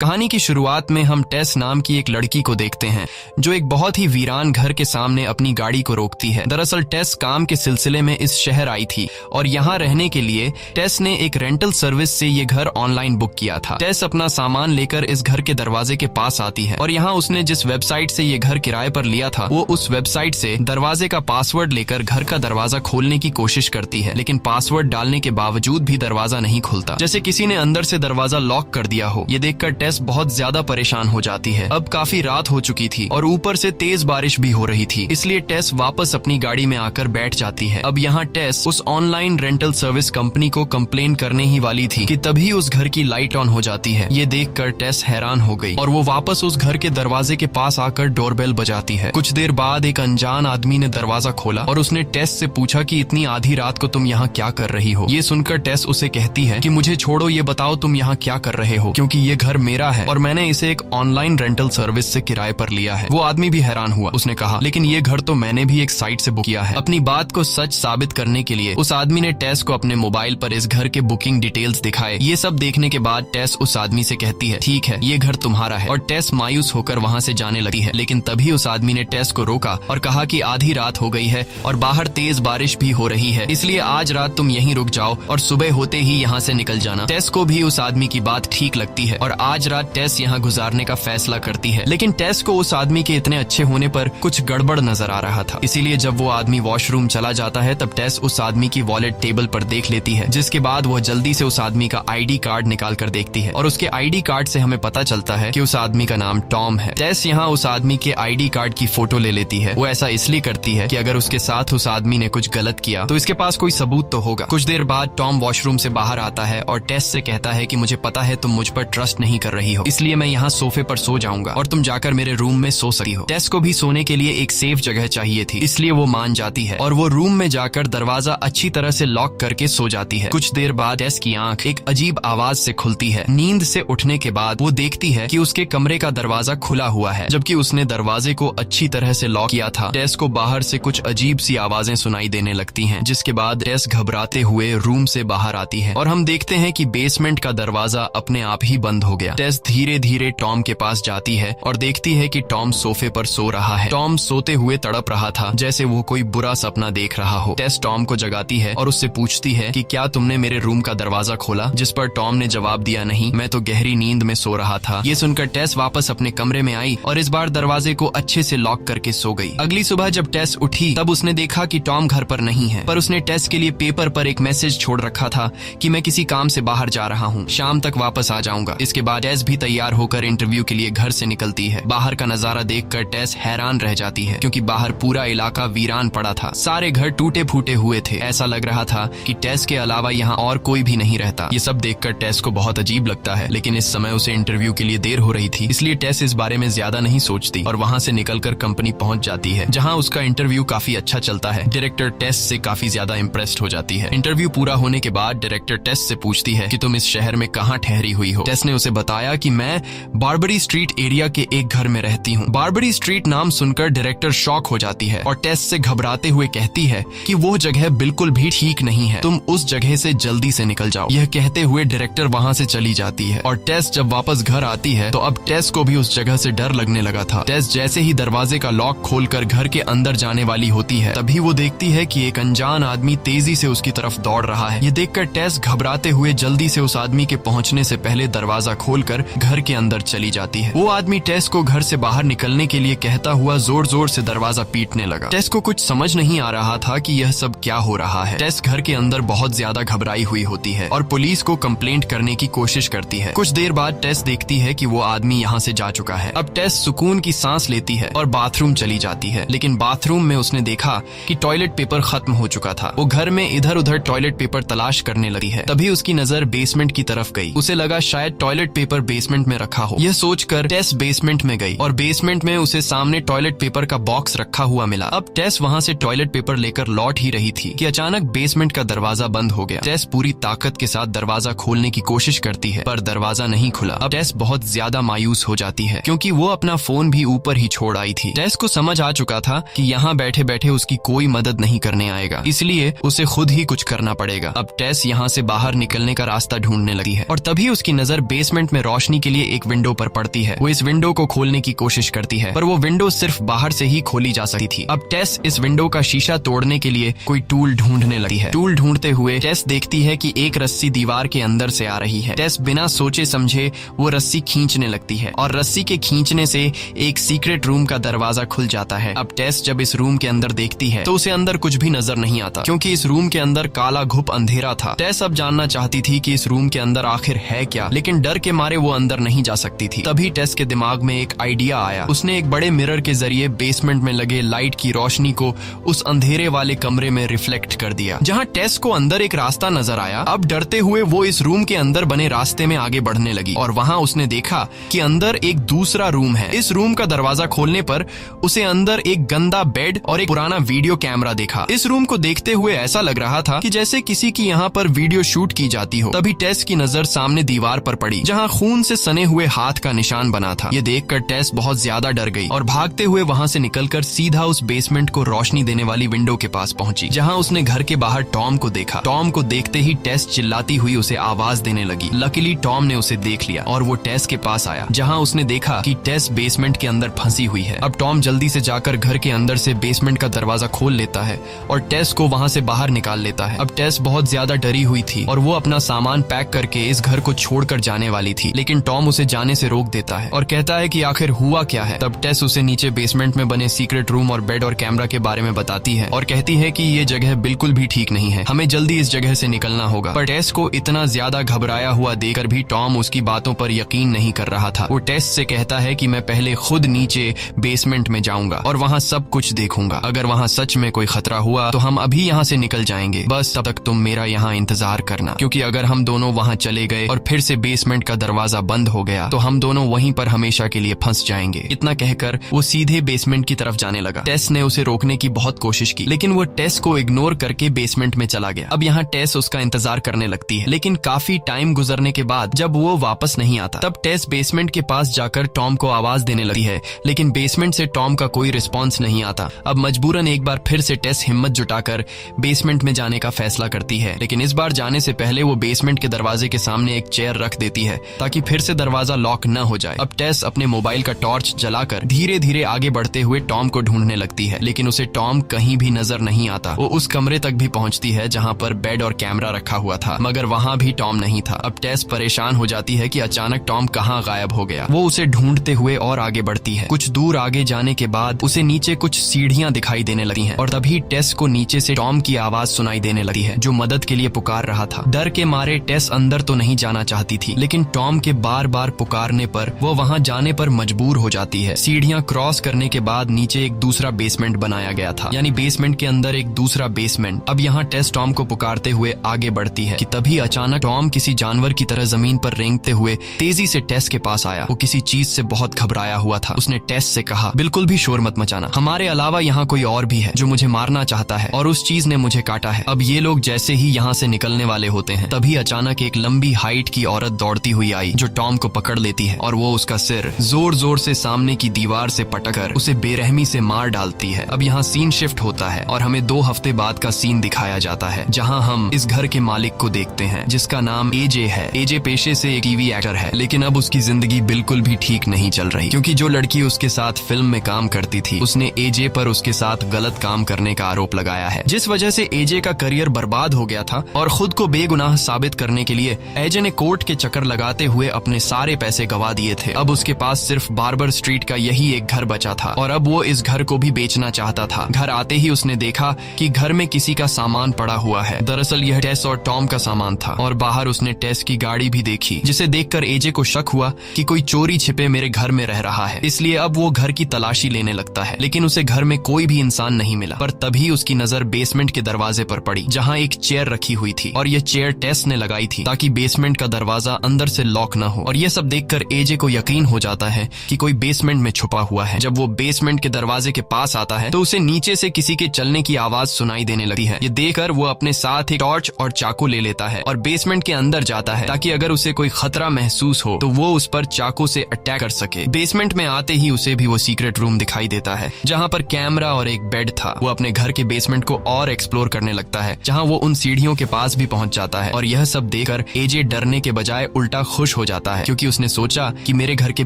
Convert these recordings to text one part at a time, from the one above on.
कहानी की शुरुआत में हम टेस नाम की एक लड़की को देखते हैं जो एक बहुत ही वीरान घर के सामने अपनी गाड़ी को रोकती है। दरअसल टेस काम के सिलसिले में इस शहर आई थी और यहाँ रहने के लिए टेस ने एक रेंटल सर्विस से ये घर ऑनलाइन बुक किया था। टेस अपना सामान लेकर इस घर के दरवाजे के पास आती है और यहाँ उसने जिस वेबसाइट से ये घर किराए पर लिया था वो उस वेबसाइट से दरवाजे का पासवर्ड लेकर घर का दरवाजा खोलने की कोशिश करती है, लेकिन पासवर्ड डालने के बावजूद भी दरवाजा नहीं खुलता, जैसे किसी ने अंदर से दरवाजा लॉक कर दिया हो। ये देखकर टेस बहुत ज्यादा परेशान हो जाती है। अब काफी रात हो चुकी थी और ऊपर से तेज बारिश भी हो रही थी, इसलिए टेस वापस अपनी गाड़ी में आकर बैठ जाती है। अब यहाँ टेस उस ऑनलाइन रेंटल सर्विस कंपनी को कंप्लेन करने ही वाली थी कि तभी उस घर की लाइट ऑन हो जाती है। ये देखकर टेस हैरान हो गई और वो वापस उस घर के दरवाजे के पास आकर डोरबेल बजाती है। कुछ देर बाद एक अनजान आदमी ने दरवाजा खोला और उसने टेस से पूछा कि इतनी आधी रात को तुम यहाँ क्या कर रही हो। ये सुनकर टेस उसे कहती है कि मुझे छोड़ो, ये बताओ तुम यहाँ क्या कर रहे हो, क्योंकि ये घर मेरा है और मैंने इसे एक ऑनलाइन रेंटल सर्विस से किराए पर लिया है। वो आदमी भी हैरान हुआ। उसने कहा, लेकिन ये घर तो मैंने भी एक साइट से बुक किया है। अपनी बात को सच साबित करने के लिए उस आदमी ने टेस को अपने मोबाइल पर इस घर के बुकिंग डिटेल्स दिखाए। ये सब देखने के बाद टेस उस आदमी से कहती है, ठीक है, ये घर तुम्हारा है, और टेस मायूस होकर वहाँ से जाने लगी है। लेकिन तभी उस आदमी ने टेस को रोका और कहा कि आधी रात हो गई है और बाहर तेज बारिश भी हो रही है, इसलिए आज रात तुम यहीं रुक जाओ और सुबह होते ही यहाँ से निकल जाना। टेस को भी उस आदमी की बात ठीक लगती है और आज रात टेस यहाँ गुजारने का फैसला करती है। लेकिन टेस को उस आदमी के इतने अच्छे होने पर कुछ गड़बड़ नजर आ रहा था, इसीलिए जब वो आदमी वॉशरूम चला जाता है तब टेस उस आदमी की वॉलेट टेबल पर देख लेती है, जिसके बाद वह जल्दी से उस आदमी का आईडी कार्ड निकाल कर देखती है और उसके आईडी कार्ड से हमें पता चलता है कि उस आदमी का नाम टॉम है। टेस यहाँ उस आदमी के आईडी कार्ड की फोटो ले लेती है। वो ऐसा इसलिए करती है कि अगर उसके साथ उस आदमी ने कुछ गलत किया तो इसके पास कोई सबूत तो होगा। कुछ देर बाद टॉम वॉशरूम से बाहर आता है और टेस से कहता है कि मुझे पता है तुम मुझ पर ट्रस्ट नहीं कर रही हो, इसलिए मैं यहाँ सोफे पर सो जाऊंगा और तुम जाकर मेरे रूम में सो सकती हो। टेस को भी सोने के लिए एक सेफ जगह चाहिए थी, इसलिए वो मान जाती है और वो रूम में जाकर दरवाजा अच्छी तरह से लॉक करके सो जाती है। कुछ देर बाद टेस की आंख एक अजीब आवाज से खुलती है। नींद से उठने के बाद वो देखती है कि उसके कमरे का दरवाजा खुला हुआ है, जबकि उसने दरवाजे को अच्छी तरह से लॉक किया था। टेस को बाहर से कुछ अजीब सी आवाजें सुनाई देने लगती हैं, जिसके बाद टेस घबराते हुए रूम से बाहर आती है और हम देखते हैं कि बेसमेंट का दरवाजा अपने आप ही बंद हो गया। टेस धीरे धीरे टॉम के पास जाती है और देखती है कि टॉम सोफे पर सो रहा है। टॉम सोते हुए तड़प रहा था, जैसे वो कोई बुरा सपना देख रहा हो। टेस टॉम को जगाती है और उससे पूछती है कि क्या तुमने मेरे रूम का दरवाजा खोला, जिस पर टॉम ने जवाब दिया, नहीं, मैं तो गहरी नींद में सो रहा था। ये सुनकर टेस वापस अपने कमरे में आई और इस बार दरवाजे को अच्छे से लॉक करके सो गई। अगली सुबह जब टेस उठी तब उसने देखा कि टॉम घर पर नहीं है, पर उसने टेस के लिए पेपर पर एक मैसेज छोड़ रखा था कि मैं किसी काम से बाहर जा रहा हूँ, शाम तक वापस आ जाऊंगा। इसके बाद टेस भी तैयार होकर इंटरव्यू के लिए घर से निकलती है। बाहर का नजारा देखकर टेस हैरान रह जाती है, क्योंकि बाहर पूरा इलाका वीरान पड़ा था। सारे घर टूटे फूटे हुए थे। ऐसा लग रहा था कि टेस के अलावा यहाँ और कोई भी नहीं रहता। ये सब देखकर टेस को बहुत अजीब लगता है, लेकिन इस समय उसे इंटरव्यू के लिए देर हो रही थी, इसलिए टेस इस बारे में ज्यादा नहीं सोचती और वहाँ से निकलकर कंपनी पहुँच जाती है, जहाँ उसका इंटरव्यू काफी अच्छा चलता है। डायरेक्टर टेस से काफी ज्यादा इम्प्रेस्ड हो जाती है। इंटरव्यू पूरा होने के बाद डायरेक्टर टेस से पूछती है कि तुम इस शहर में कहाँ ठहरी हुई हो। टेस ने उसे बताया कि मैं बारबरी स्ट्रीट एरिया के एक घर में रहती हूँ। बारबरी स्ट्रीट नाम सुनकर डायरेक्टर शॉक हो जाती है और टेस से घबराते हुए कहती है कि वो जगह बिल्कुल भी ठीक नहीं है, तुम उस जगह से जल्दी से निकल जाओ। यह कहते हुए डायरेक्टर वहाँ से चली जाती है और टेस जब वापस घर आती है तो अब टेस को भी उस जगह से डर लगने लगा था। टेस जैसे ही दरवाजे का लॉक खोलकर घर के अंदर जाने वाली होती है, तभी वो देखती है कि एक अनजान आदमी तेजी से उसकी तरफ दौड़ रहा है। ये देखकर टेस घबराते हुए जल्दी से उस आदमी के पहुंचने से पहले दरवाजा खोलकर घर के अंदर चली जाती है। वो आदमी टेस को घर से बाहर निकलने के लिए कहता हुआ जोर जोर से दरवाजा पीटने लगा। टेस को कुछ समझ नहीं आ रहा था कि यह सब क्या हो रहा है। टेस घर के अंदर बहुत ज्यादा घबराई हुई होती है और पुलिस को कंप्लेंट करने की कोशिश करती है। कुछ देर बाद टेस देखती है कि वो आदमी यहाँ से जा चुका है। अब टेस सुकून की सांस लेती है और बाथरूम चली जाती है, लेकिन बाथरूम में उसने देखा कि टॉयलेट पेपर खत्म हो चुका था। वो घर में इधर उधर टॉयलेट पेपर तलाश करने लगी है। तभी उसकी नजर बेसमेंट की तरफ गई। उसे लगा शायद टॉयलेट पेपर बेसमेंट में रखा हो। यह सोचकर टेस बेसमेंट में गई और बेसमेंट में उसे सामने टॉयलेट पेपर का बॉक्स रखा हुआ मिला। अब टेस वहाँ से टॉयलेट पेपर लेकर लौट ही रही थी कि अचानक बेसमेंट का दरवाजा बंद हो गया। टेस पूरी ताकत के साथ दरवाजा खोलने की कोशिश करती है, पर दरवाजा नहीं खुला। अब टेस बहुत ज्यादा मायूस हो जाती है, क्योंकि वो अपना फोन भी ऊपर ही छोड़ आई थी। टेस को समझ आ चुका था कि यहाँ बैठे बैठे उसकी कोई मदद नहीं करने आएगा, इसलिए उसे खुद ही कुछ करना पड़ेगा। अब टेस यहाँ से बाहर निकलने का रास्ता ढूंढने लगी है और तभी उसकी नजर बेसमेंट में रोशनी के लिए एक विंडो पर पड़ती है। वो इस विंडो को खोलने की कोशिश करती है, पर वो विंडो सिर्फ बाहर से ही खोली जा सकती थी। अब टेस इस विंडो का शीशा तोड़ने के लिए कोई टूल ढूंढने लगी है। टूल ढूंढते हुए टेस देखती है कि एक रस्सी दीवार के अंदर से आ रही है। टेस बिना सोचे समझे वो रस्सी खींचने लगती है और रस्सी के खींचने से एक सीक्रेट रूम का दरवाजा खुल जाता है। अब टेस जब इस रूम के अंदर देखती है तो उसे अंदर कुछ भी नजर नहीं आता, क्योंकि इस रूम के अंदर काला घुप अंधेरा था। टेस अब जानना चाहती थी कि इस रूम के अंदर आखिर है क्या, लेकिन डर के मारे वो अंदर नहीं जा सकती थी। तभी टेस के दिमाग में एक आइडिया आया। उसने एक बड़े मिरर के जरिए बेसमेंट में लगे लाइट की रोशनी को उस अंधेरे वाले कमरे में रिफ्लेक्ट कर दिया। जहाँ टेस को अंदर एक रास्ता नजर आया, अब डरते हुए वो इस रूम के अंदर बने रास्ते में आगे बढ़ने लगी और वहाँ उसने देखा कि अंदर एक दूसरा रूम है। इस रूम का दरवाजा खोलने पर उसे अंदर एक गंदा बेड और एक पुराना वीडियो कैमरा देखा। इस रूम को देखते हुए ऐसा लग रहा था कि जैसे किसी की यहाँ पर वीडियो शूट की जाती हो। तभी टेस की नजर सामने दीवार पर पड़ी, जहाँ खून से सने हुए हाथ का निशान बना था। ये देखकर टेस बहुत ज्यादा डर गई और भागते हुए वहाँ से निकलकर सीधा उस बेसमेंट को रोशनी देने वाली विंडो के पास पहुंची, जहाँ उसने घर के बाहर टॉम को देखा। टॉम को देखते ही टेस चिल्लाती हुई उसे आवाज देने लगी। लकीली टॉम ने उसे देख लिया और वो टेस के पास आया, जहाँ उसने देखा कि टेस बेसमेंट के अंदर फंसी हुई है। अब टॉम जल्दी से जाकर घर के अंदर से बेसमेंट का दरवाजा खोल लेता है और टेस को वहाँ से बाहर निकाल लेता है। अब टेस बहुत ज्यादा डरी हुई थी और वो अपना सामान पैक करके इस घर को छोड़कर जाने वाली थी, लेकिन टॉम उसे जाने से रोक देता है और कहता है कि आखिर हुआ क्या है। तब टेस उसे नीचे बेसमेंट में बने सीक्रेट रूम और बेड और कैमरा के बारे में बताती है और कहती है कि ये जगह बिल्कुल भी ठीक नहीं है, हमें जल्दी इस जगह से निकलना होगा। पर टेस को इतना ज्यादा घबराया हुआ देखकर भी टॉम उसकी बातों पर यकीन नहीं कर रहा था। वो टेस से कहता है कि मैं पहले खुद नीचे बेसमेंट में जाऊंगा और वहाँ सब कुछ देखूंगा। अगर वहाँ सच में कोई खतरा हुआ तो हम अभी यहाँ से निकल जाएंगे, बस तब तक तुम मेरा यहाँ इंतजार करना, क्योंकि अगर हम दोनों वहाँ चले गए और फिर से बेसमेंट का दरवाजा बंद हो गया तो हम दोनों वहीं पर हमेशा के लिए फंस जाएंगे। इतना कहकर वो सीधे बेसमेंट की तरफ जाने लगा। टेस ने उसे रोकने की बहुत कोशिश की, लेकिन वो टेस को इग्नोर करके बेसमेंट में चला गया। अब यहाँ टेस उसका इंतजार करने लगती है, लेकिन काफी टाइम गुजरने के बाद जब वो वापस नहीं आता, तब टेस बेसमेंट के पास जाकर टॉम को आवाज देने लगती है, लेकिन बेसमेंट से टॉम का कोई रिस्पॉन्स नहीं आता। अब मजबूरन एक बार फिर से टेस हिम्मत जुटाकर बेसमेंट में जाने का फैसला करती है, लेकिन इस बार जाने से पहले वो बेसमेंट के दरवाजे के सामने एक चेयर रख देती है ताकि फिर से दरवाजा लॉक न हो जाए। अब टेस अपने मोबाइल का टॉर्च जलाकर धीरे धीरे आगे बढ़ते हुए टॉम को ढूंढने लगती है, लेकिन उसे टॉम कहीं भी नजर नहीं आता। वो उस कमरे तक भी पहुंचती है जहां पर बेड और कैमरा रखा हुआ था, मगर वहां भी टॉम नहीं था। अब टेस परेशान हो जाती है कि अचानक टॉम कहां गायब हो गया। वो उसे ढूंढते हुए और आगे बढ़ती है। कुछ दूर आगे जाने के बाद उसे नीचे कुछ सीढ़ियां दिखाई देने लगी हैं और तभी टेस को नीचे से टॉम की आवाज सुनाई देने लगी है, जो मदद के लिए पुकार रहा था। डर के मारे टेस अंदर तो नहीं जाना चाहती थी, लेकिन टॉम के बार बार पुकारने पर वो वहां जाने पर मजबूर हो जाती है। सीढ़ियां क्रॉस करने के बाद नीचे एक दूसरा बेसमेंट बनाया गया था, यानी बेसमेंट के अंदर एक दूसरा बेसमेंट। अब यहाँ टेस टॉम को पुकारते हुए आगे बढ़ती है कि तभी अचानक टॉम किसी जानवर की तरह जमीन पर रेंगते हुए तेजी से टेस के पास आया। वो किसी चीज से बहुत घबराया हुआ था। उसने टेस से कहा, बिल्कुल भी शोर मत मचाना, हमारे अलावा यहाँ कोई और भी है जो मुझे मारना चाहता है और उस चीज ने मुझे काटा है। अब ये लोग जैसे ही यहाँ से निकलने वाले होते हैं, तभी अचानक एक लंबी हाइट की औरत दौड़ती हुई आई, जो टॉम को पकड़ लेती है और वो उसका सिर जोर जोर से सामने की दीवार से पटकर उसे बेरहमी से मार डालती है। अब यहाँ सीन शिफ्ट होता है और हमें 2 हफ्ते बाद का सीन दिखाया जाता है, जहाँ हम इस घर के मालिक को देखते हैं, जिसका नाम एजे है। एजे पेशे से एक टीवी एक्टर है, लेकिन अब उसकी जिंदगी बिल्कुल भी ठीक नहीं चल रही, क्योंकि जो लड़की उसके साथ फिल्म में काम करती थी, उसने एजे पर उसके साथ गलत काम करने का आरोप लगाया है, जिस वजह से एजे का करियर बर्बाद हो गया था। और खुद को बेगुनाह साबित करने के लिए एजे ने कोर्ट के चक्कर लगाते हुए अपने सारे पैसे गवा दिए थे। अब उसके पास सिर्फ बार्बर स्ट्रीट का यही एक घर बचा था और अब वो इस घर को भी बेचना चाहता था। घर आते ही उसने देखा कि घर में किसी का सामान पड़ा हुआ है। दरअसल यह टेस और टॉम का सामान था और बाहर उसने टेस की गाड़ी भी देखी, जिसे देखकर एजे को शक हुआ कि कोई चोरी छिपे मेरे घर में रह रहा है। इसलिए अब वो घर की तलाशी लेने लगता है, लेकिन उसे घर में कोई भी इंसान नहीं मिला। पर तभी उसकी नजर बेसमेंट के दरवाजे पर पड़ी, जहाँ एक चेयर रखी हुई थी और यह चेयर टेस ने लगाई थी ताकि बेसमेंट का दरवाजा अंदर से लॉक न हो। और यह सब देखकर एजे को यकीन हो जाता है कि कोई बेसमेंट में छुपा हुआ है। जब वो बेसमेंट के दरवाजे के पास आता है तो उसे नीचे से किसी के चलने की आवाज सुनाई देने लगती है। ये देखकर वो अपने साथ एक टॉर्च और चाकू ले लेता है और बेसमेंट के अंदर जाता है, ताकि अगर उसे कोई खतरा महसूस हो तो वो उस पर चाकू से अटैक कर सके। बेसमेंट में आते ही उसे भी वो सीक्रेट रूम दिखाई देता है, जहाँ पर कैमरा और एक बेड था। वो अपने घर के बेसमेंट को और एक्सप्लोर करने लगता है, जहाँ वो उन सीढ़ियों के पास भी पहुंच जाता है। और यह सब देखकर एजे डरने के बजाय उल्टा खुश हो जाता है, क्योंकि उसने सोचा कि मेरे घर के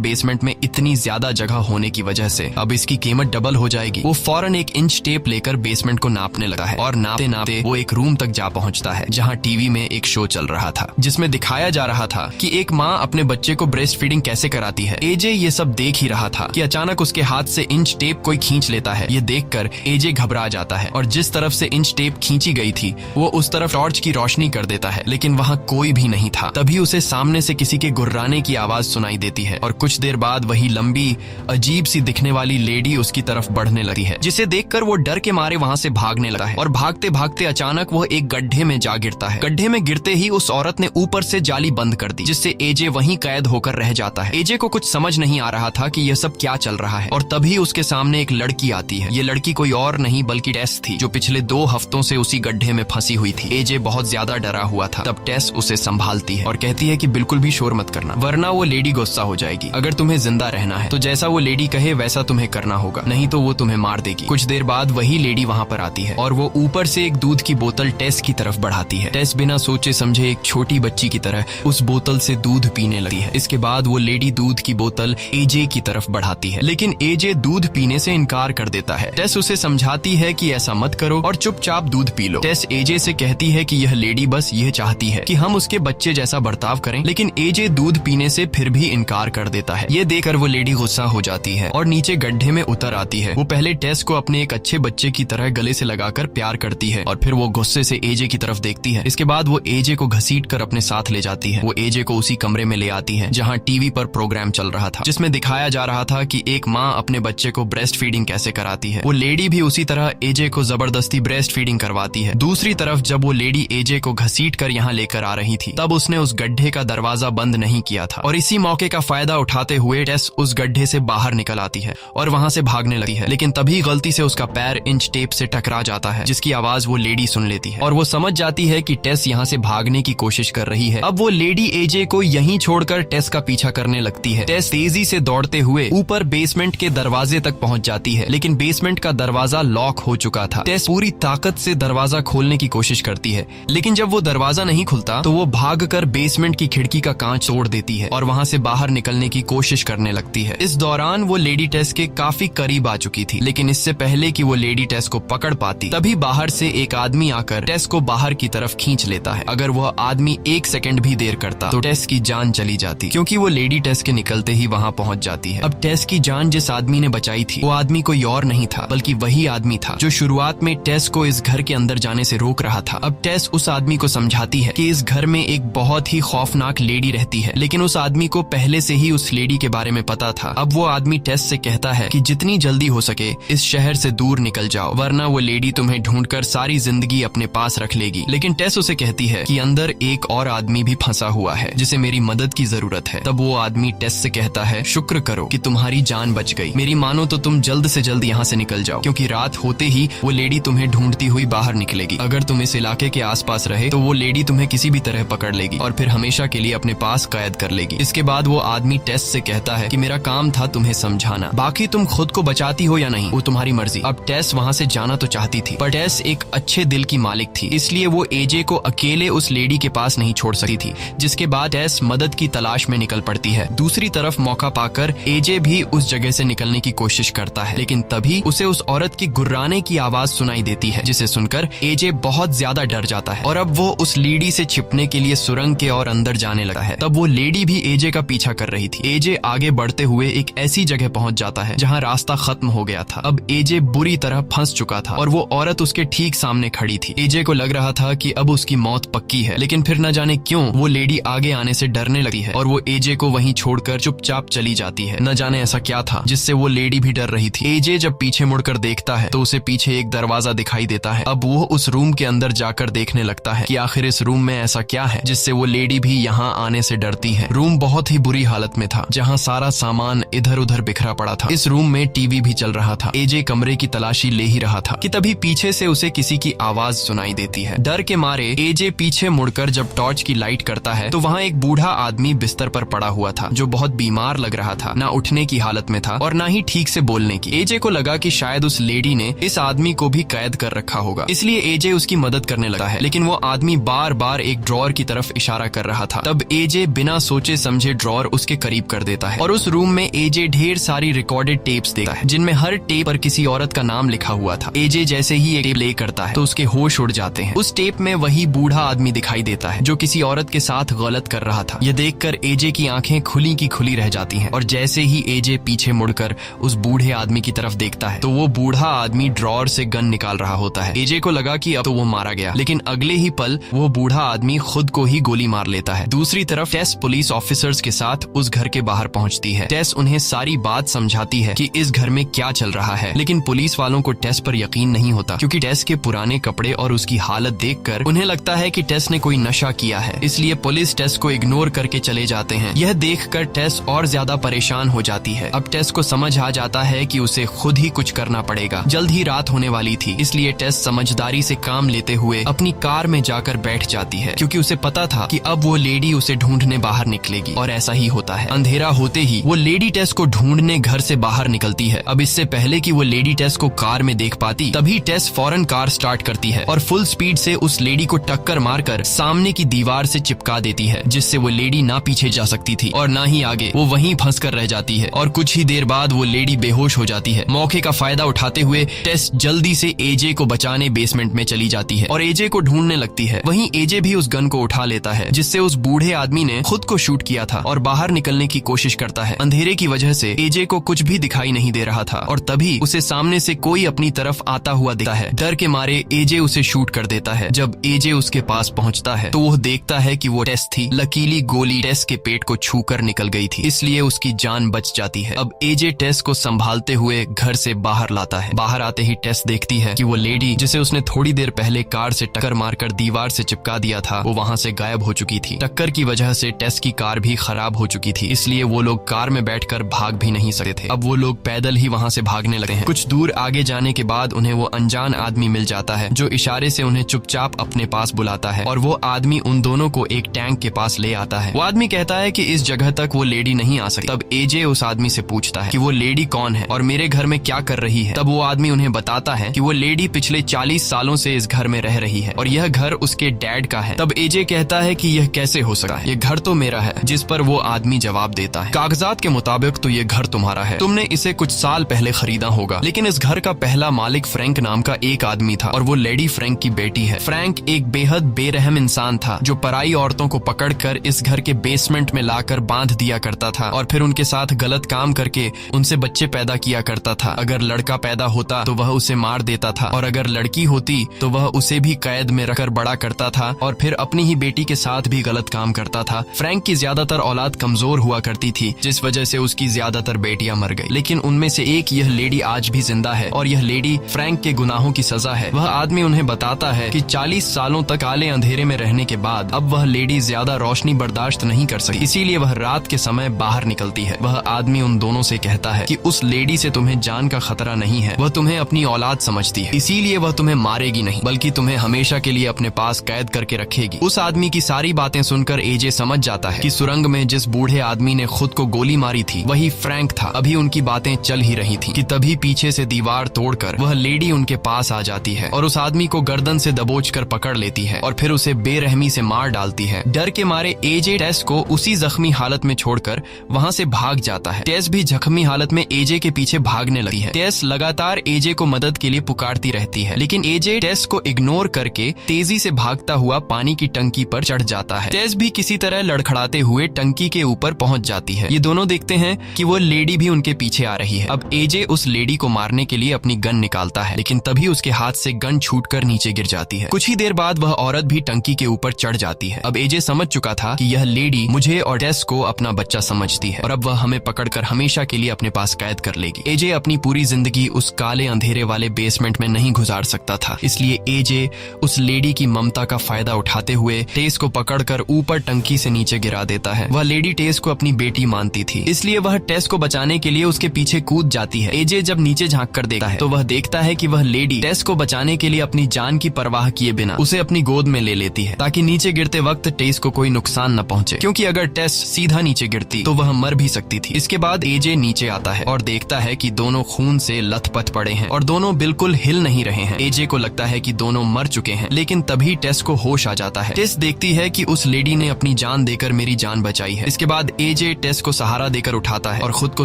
बेसमेंट में इतनी ज्यादा जगह होने की वजह से अब इसकी कीमत डबल हो जाएगी। वो फौरन एक इंच टेप लेकर बेसमेंट को नापने लगा है और नापते नापते वो एक रूम तक जा पहुंचता है जहां टीवी में एक शो चल रहा था जिसमें दिखाया जा रहा था कि एक माँ अपने बच्चे को ब्रेस्ट फीडिंग कैसे कराती है। एजे ये सब देख ही रहा था कि अचानक उसके हाथ से इंच टेप कोई खींच लेता है। ये देखकर एजे घबरा जाता है और जिस तरफ से इंच टेप खींची गई थी वो उस तरफ टॉर्च की रोशनी कर देता है, लेकिन वहाँ कोई भी नहीं था। तभी उसे सामने से किसी के गुर्राने की आवाज सुनाई देती है और कुछ देर बाद वही लंबी अजीब सी दिखने वाली लेडी उसकी तरफ बढ़ने लगती है, जिसे देखकर वो डर के मारे वहाँ से भागने लगा है और भागते भागते अचानक वो एक गड्ढे में जा गिरता है। गड्ढे में गिरते ही उस औरत ने ऊपर से जाली बंद कर दी, जिससे एजे वहीं कैद होकर रह जाता है। एजे को कुछ समझ नहीं आ रहा था कि यह सब क्या चल रहा है और तभी उसके सामने एक लड़की आती है। ये लड़की कोई और नहीं बल्कि टेस थी, जो पिछले 2 हफ्तों से उसी गड्ढे में फंसी हुई थी। एजे बहुत ज्यादा डरा हुआ था। तब टेस उसे संभालती है और कहती है कि बिल्कुल भी शोर मत करना, वरना वो लेडी गुस्सा हो जाएगी। अगर तुम्हें जिंदा रहना है तो जैसा वो लेडी कहे वैसा तुम्हें करना होगा, नहीं तो वो तुम्हें मार देगी। कुछ देर बाद वही लेडी वहाँ पर आती है और वो ऊपर से एक दूध की बोतल टेस की तरफ बढ़ाती है। टेस बिना सोचे समझे एक छोटी बच्ची की तरह उस बोतल से दूध पीने लगी है। इसके बाद वो लेडी दूध की बोतल एजे की तरफ बढ़ाती है, लेकिन एजे दूध पीने से इनकार कर देता है। टेस उसे समझाती है कि ऐसा मत करो और चुपचाप दूध पी लो। टेस एजे से कहती है कि यह लेडी बस यह चाहती है कि हम उसके बच्चे जैसा बर्ताव करें, लेकिन एजे दूध पीने से फिर भी इनकार कर देता है। ये देखकर वो लेडी गुस्सा हो जाती है और नीचे गड्ढे में उतर आती है। वो पहले टेस को अपने एक अच्छे बच्चे की तरह गले से लगाकर प्यार करती है और फिर वो गुस्से से एजे की तरफ देखती है। इसके बाद वो एजे को घसीट कर अपने साथ ले जाती है। वो एजे को उसी कमरे में ले आती है जहाँ टीवी पर प्रोग्राम चल रहा था, जिसमें दिखाया जा रहा था कि एक माँ अपने बच्चे को ब्रेस्ट फीडिंग कैसे कराती है। वो लेडी भी उसी तरह एजे को जबरदस्ती ब्रेस्ट फीडिंग करवाती है। दूसरी तरफ जब वो लेडी एजे को घसीट कर यहाँ लेकर आ रही थी, तब उसने उस गड्ढे का दरवाजा बंद नहीं किया था और इसी मौके का फायदा उठाते हुए टेस उस गड्ढे से बाहर निकल आती है और वहाँ से भागने लगती है। लेकिन तभी गलती से उसका पैर इंच टेप से टकरा जाता है, जिसकी आवाज वो लेडी सुन लेती है और वो समझ जाती है कि टेस यहाँ से भागने की कोशिश कर रही है। अब वो लेडी एजे को यहीं छोड़कर टेस का पीछा करने लगती है। टेस तेजी से दौड़ते हुए ऊपर बेसमेंट के दरवाजे तक पहुंच जाती है, लेकिन बेसमेंट का दरवाजा लॉक हो चुका था। टेस पूरी ताकत से दरवाजा खोलने की कोशिश करती है, लेकिन जब वो दरवाजा नहीं खुलता तो वो भागकर बेसमेंट की खिड़की का कांच तोड़ देती है और वहाँ से बाहर निकलने की कोशिश करने लगती है। इस दौरान वो लेडी टेस के काफी करीब आ चुकी थी, लेकिन इससे पहले कि वो लेडी टेस को पकड़ पाती, तभी बाहर से एक आदमी आकर टेस को बाहर की तरफ खींच लेता है। अगर वह आदमी 1 सेकंड भी देर करता तो टेस की जान चली जाती, क्योंकि वो लेडी टेस के निकलते ही वहाँ पहुँच जाती है। अब टेस की जान जिस आदमी ने बचाई थी वो आदमी कोई और नहीं था बल्कि वही आदमी था जो शुरुआत में टेस को इस घर के अंदर जाने से रोक रहा था। अब टेस उस आदमी को समझाती है कि इस घर में एक बहुत ही खौफनाक लेडी रहती है, लेकिन उस आदमी को पहले से ही उस लेडी के बारे में पता था। अब वो आदमी टेस से कहता है कि जितनी जल्दी हो सके इस शहर से दूर निकल जाओ, वरना वो लेडी तुम्हें ढूंढकर सारी जिंदगी अपने पास रख लेगी। लेकिन टेस उसे कहती है कि अंदर एक और आदमी भी फंसा हुआ है जिसे मेरी मदद की जरूरत है। तब वो आदमी टेस से कहता है, शुक्र करो कि तुम्हारी जान बच गई, मेरी मानो तो तुम जल्द से जल्द यहाँ से निकल जाओ, क्योंकि रात होते ही वो लेडी तुम्हें ढूंढती हुई बाहर निकलेगी। अगर तुम इस इलाके के आसपास रहे तो वो लेडी तुम्हें किसी भी तरह पकड़ लेगी और फिर हमेशा के लिए अपने पास कैद कर लेगी। इसके बाद वो आदमी टेस से कहता है कि मेरा काम था तुम्हें समझाना, बाकी तुम खुद को बचाती हो या नहीं वो तुम्हारी मर्जी। अब टेस वहाँ से जाना तो चाहती थी, पर टेस एक अच्छे दिल की मालिक थी, इसलिए वो एजे को अकेले उस लेडी के पास नहीं छोड़ सकती थी, जिसके बाद टेस मदद की तलाश में निकल पड़ती है। दूसरी तरफ मौका पाकर एजे भी उस जगह से निकलने की कोशिश करता है, लेकिन तभी उसे उस औरत की गुर्राने की आवाज सुनाई देती है, जिसे सुनकर एजे बहुत ज्यादा डर जाता है और अब वो उस लेडी से छिपने के लिए सुरंग के और अंदर जाने लगा है। तब वो लेडी भी एजे का पीछा कर रही थी। एजे आगे बढ़ते हुए एक ऐसी जगह पहुंच जाता है जहां रास्ता खत्म हो गया था। अब एजे बुरी तरह फंस चुका था और वो औरत उसके ठीक सामने खड़ी थी। एजे को लग रहा था कि अब उसकी मौत पक्की है, लेकिन फिर न जाने क्यों वो लेडी आगे आने से डरने लगी है और वो एजे को वहीं छोड़कर चुपचाप चली जाती है। न जाने ऐसा क्या था जिससे वो लेडी भी डर रही थी। एजे जब पीछे मुड़कर देखता है तो उसे पीछे एक दरवाजा दिखाई देता है। अब वो उस रूम के अंदर जाकर देखने लगता है कि आखिर इस रूम में ऐसा क्या है जिससे वो लेडी भी यहाँ आने से डरती है। रूम बहुत ही बुरी हालत में था, जहाँ सारा सामान इधर उधर बिखरा पड़ा था। इस रूम में टीवी भी चल रहा था। एजे कमरे की तलाशी ले ही रहा था कि तभी पीछे से उसे किसी की आवाज सुनाई देती है। डर के मारे एजे पीछे मुड़कर जब टॉर्च की लाइट करता है तो वहाँ एक बूढ़ा आदमी बिस्तर पर पड़ा हुआ था, जो बहुत बीमार लग रहा था, ना उठने की हालत में था और ना ही ठीक से बोलने की। एजे को लगा कि शायद उस लेडी ने इस आदमी को भी कैद कर रखा होगा, इसलिए एजे उसकी मदद करने लगा है, लेकिन वो आदमी बार बार एक ड्रॉअर की तरफ इशारा कर रहा था। तब एजे एजे बिना सोचे समझे ड्रॉर उसके करीब कर देता है और उस रूम में एजे ढेर सारी रिकॉर्डेड टेप्स देखता है जिनमें हर टेप पर किसी औरत का नाम लिखा हुआ था। एजे जैसे ही एक टेप प्ले करता है तो उसके होश उड़ जाते हैं। उस टेप में वही बूढ़ा आदमी दिखाई देता है जो किसी औरत के साथ गलत कर रहा था। यह देखकर एजे की आंखें खुली की खुली रह जाती हैं और जैसे ही एजे पीछे मुड़कर उस बूढ़े आदमी की तरफ देखता है तो वो बूढ़ा आदमी ड्रॉर से गन निकाल रहा होता है। एजे को लगा कि अब तो वो मारा गया, लेकिन अगले ही पल वो बूढ़ा आदमी खुद को ही गोली मार लेता है। दूसरी तरफ टेस पुलिस ऑफिसर्स के साथ उस घर के बाहर पहुंचती है। टेस उन्हें सारी बात समझाती है कि इस घर में क्या चल रहा है, लेकिन पुलिस वालों को टेस पर यकीन नहीं होता क्योंकि टेस के पुराने कपड़े और उसकी हालत देखकर उन्हें लगता है कि टेस ने कोई नशा किया है, इसलिए पुलिस टेस को इग्नोर करके चले जाते हैं। यह देखकर टेस और ज्यादा परेशान हो जाती है। अब टेस को समझ आ जाता है कि उसे खुद ही कुछ करना पड़ेगा। जल्द ही रात होने वाली थी, इसलिए टेस समझदारी से काम लेते हुए अपनी कार में जाकर बैठ जाती है क्योंकि उसे पता था कि अब वो लेडी उसे ढूंढने बाहर निकलेगी। और ऐसा ही होता है। अंधेरा होते ही वो लेडी टेस को ढूंढने घर से बाहर निकलती है। अब इससे पहले कि वो लेडी टेस को कार में देख पाती, तभी टेस फौरन कार स्टार्ट करती है और फुल स्पीड से उस लेडी को टक्कर मारकर सामने की दीवार से चिपका देती है, जिससे वो लेडी ना पीछे जा सकती थी और ना ही आगे। वो वहीं फंसकर रह जाती है और कुछ ही देर बाद वो लेडी बेहोश हो जाती है। मौके का फायदा उठाते हुए टेस जल्दी से एजे को बचाने बेसमेंट में चली जाती है और एजे को ढूंढने लगती है। वहीं एजे भी उस गन को उठा लेता है जिससे उस बूढ़े आदमी ने खुद को शूट किया था और बाहर निकलने की कोशिश करता है। अंधेरे की वजह से एजे को कुछ भी दिखाई नहीं दे रहा था और तभी उसे सामने से कोई अपनी तरफ आता हुआ दिखता है। डर के मारे एजे उसे शूट कर देता है। जब एजे उसके पास पहुंचता है तो वो देखता है कि वो टेस थी। लकीली गोली टेस के पेट को छूकर निकल गई थी, इसलिए उसकी जान बच जाती है। अब एजे टेस को संभालते हुए घर से बाहर लाता है। बाहर आते ही टेस देखती है कि वो लेडी जिसे उसने थोड़ी देर पहले कार से टक्कर मारकर दीवार से चिपका दिया था, वो वहाँ से गायब हो चुकी थी। टक्कर की वजह से टेस की कार भी खराब हो चुकी थी, इसलिए वो लोग कार में बैठकर भाग भी नहीं सकते थे। अब वो लोग पैदल ही वहाँ से भागने लगे हैं। कुछ दूर आगे जाने के बाद उन्हें वो अनजान आदमी मिल जाता है जो इशारे से उन्हें चुपचाप अपने पास बुलाता है और वो आदमी उन दोनों को एक टैंक के पास ले आता है। वो आदमी कहता है कि इस जगह तक वो लेडी नहीं आ सकती। तब एजे उस आदमी से पूछता है कि वो लेडी कौन है और मेरे घर में क्या कर रही है। तब वो आदमी उन्हें बताता है कि वो लेडी पिछले 40 सालों से इस घर में रह रही है और यह घर उसके डैड का है। तब एजे कहता है कि यह कैसे हो सकता है, ये घर तो मेरा है। जिस पर वो आदमी जवाब देता है, कागजात के मुताबिक तो ये घर तुम्हारा है, तुमने इसे कुछ साल पहले खरीदा होगा, लेकिन इस घर का पहला मालिक फ्रैंक नाम का एक आदमी था और वो लेडी फ्रैंक की बेटी है। फ्रैंक एक बेहद बेरहम इंसान था जो पराई औरतों को पकड़कर इस घर के बेसमेंट में लाकर बांध दिया करता था और फिर उनके साथ गलत काम करके उनसे बच्चे पैदा किया करता था। अगर लड़का पैदा होता तो वह उसे मार देता था और अगर लड़की होती तो वह उसे भी कैद में रखकर बड़ा करता था और फिर अपनी ही बेटी के साथ भी गलत काम करता था। फ्रैंक की ज्यादातर औलाद कमजोर हुआ करती थी, जिस वजह से उसकी ज्यादातर बेटियां मर गई, लेकिन उनमें से एक यह लेडी आज भी जिंदा है और यह लेडी फ्रैंक के गुनाहों की सजा है। वह आदमी उन्हें बताता है कि 40 सालों तक काले अंधेरे में रहने के बाद अब वह लेडी ज्यादा रोशनी बर्दाश्त नहीं कर सकी, इसीलिए वह रात के समय बाहर निकलती है। वह आदमी उन दोनों से कहता है कि उस लेडी से तुम्हें जान का खतरा नहीं है, वह तुम्हें अपनी औलाद समझती है, इसीलिए वह तुम्हें मारेगी नहीं बल्कि तुम्हें हमेशा के लिए अपने पास कैद करके रखेगी। उस आदमी की सारी बातें सुनकर एजे समझ जाता है कि सुरंग में जिस बूढ़े आदमी ने खुद को गोली मारी थी वही फ्रैंक था। अभी उनकी बातें चल ही रही थी कि तभी पीछे से दीवार तोड़कर वह लेडी उनके पास आ जाती है और उस आदमी को गर्दन से दबोचकर पकड़ लेती है और फिर उसे बेरहमी से मार डालती है। डर के मारे एजे टेस को उसी जख्मी हालत में छोड़कर वहाँ से भाग जाता है। टेस भी जख्मी हालत में एजे के पीछे भागने लगी है। टेस लगातार एजे को मदद के लिए पुकारती रहती है, लेकिन एजे टेस को इग्नोर करके तेजी से भागता हुआ पानी की टंकी पर चढ़ जाता है। टेस भी किसी तरह लड़खड़ाते हुए टंकी के ऊपर पहुंच जाती है। ये दोनों देखते हैं कि वो लेडी भी उनके पीछे आ रही है। अब एजे उस लेडी को मारने के लिए अपनी गन निकालता है, लेकिन तभी उसके हाथ से गन छूटकर नीचे गिर जाती है। कुछ ही देर बाद वह औरत भी टंकी के ऊपर चढ़ जाती है। अब एजे समझ चुका था कि यह लेडी मुझे और टेस को अपना बच्चा समझती है और अब वह हमें पकड़कर हमेशा के लिए अपने पास कैद कर लेगी। एजे अपनी पूरी जिंदगी उस काले अंधेरे वाले बेसमेंट में नहीं गुजार सकता था, इसलिए एजे उस लेडी की ममता का फायदा उठाते हुए टेस को पकड़कर ऊपर टंकी से नीचे गिरा देता है। वह लेडी टेस को अपनी बेटी मानती थी, इसलिए वह टेस को बचाने के लिए उसके पीछे कूद जाती है। एजे जब नीचे झांक कर देखता है तो वह देखता है कि वह लेडी टेस को बचाने के लिए अपनी जान की परवाह किए बिना उसे अपनी गोद में ले लेती है ताकि नीचे गिरते वक्त टेस को कोई नुकसान न पहुंचे, क्योंकि अगर टेस सीधा नीचे गिरती तो वह मर भी सकती थी। इसके बाद एजे नीचे आता है और देखता है कि दोनों खून से लथपथ पड़े हैं और दोनों बिल्कुल हिल नहीं रहे हैं। एजे को लगता है कि दोनों मर चुके हैं, लेकिन तभी टेस को होश आ जाता है। टेस देखती है कि उस लेडी ने अपनी जान देकर मेरी जान बचाई है। इसके बाद एजे टेस को सहारा देकर उठाता है और खुद को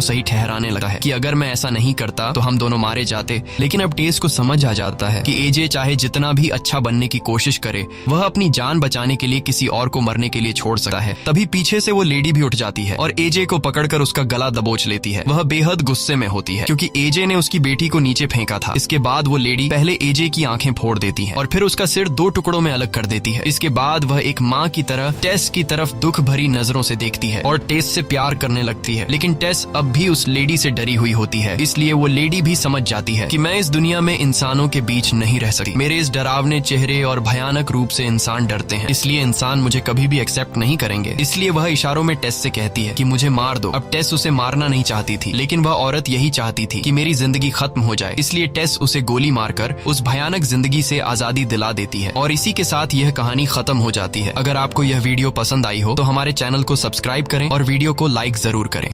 सही ठहराने लगा है कि अगर मैं ऐसा नहीं करता तो हम दोनों मारे जाते। लेकिन अब टेस को समझ आ जाता है कि एजे चाहे जितना भी अच्छा बनने की कोशिश करे, वह अपनी जान बचाने के लिए किसी और को मरने के लिए छोड़ सकता है। तभी पीछे से वो लेडी भी उठ जाती है और एजे को पकड़कर उसका गला दबोच लेती है। वह बेहद गुस्से में होती है क्योंकि एजे ने उसकी बेटी को नीचे फेंका था। इसके बाद वो लेडी पहले एजे की आंखें फोड़ देती है और फिर उसका सिर 2 टुकड़ों में अलग कर देती है। इसके बाद वह एक माँ की तरह टेस की तरफ दुख भरी नजरों से देखती है और टेस से प्यार करने लगती है। लेकिन टेस अब भी उस लेडी से डरी हुई होती है, इसलिए वो लेडी भी समझ जाती है कि मैं इस दुनिया में इंसानों के बीच नहीं रह सकती। मेरे इस डरावने चेहरे और भयानक रूप से इंसान डरते हैं, इसलिए इंसान मुझे कभी भी एक्सेप्ट नहीं करेंगे। इसलिए वह इशारों में टेस से कहती है कि मुझे मार दो। अब टेस उसे मारना नहीं चाहती थी, लेकिन वह औरत यही चाहती थी कि मेरी जिंदगी खत्म हो जाए। इसलिए टेस उसे गोली मारकर उस भयानक जिंदगी से आजादी दिला देती है और इसी के साथ यह कहानी खत्म हो जाती है। अगर आपको यह वीडियो पसंद आई हो तो हमारे चैनल को सब्सक्राइब करें और वीडियो को लाइक जरूर करें।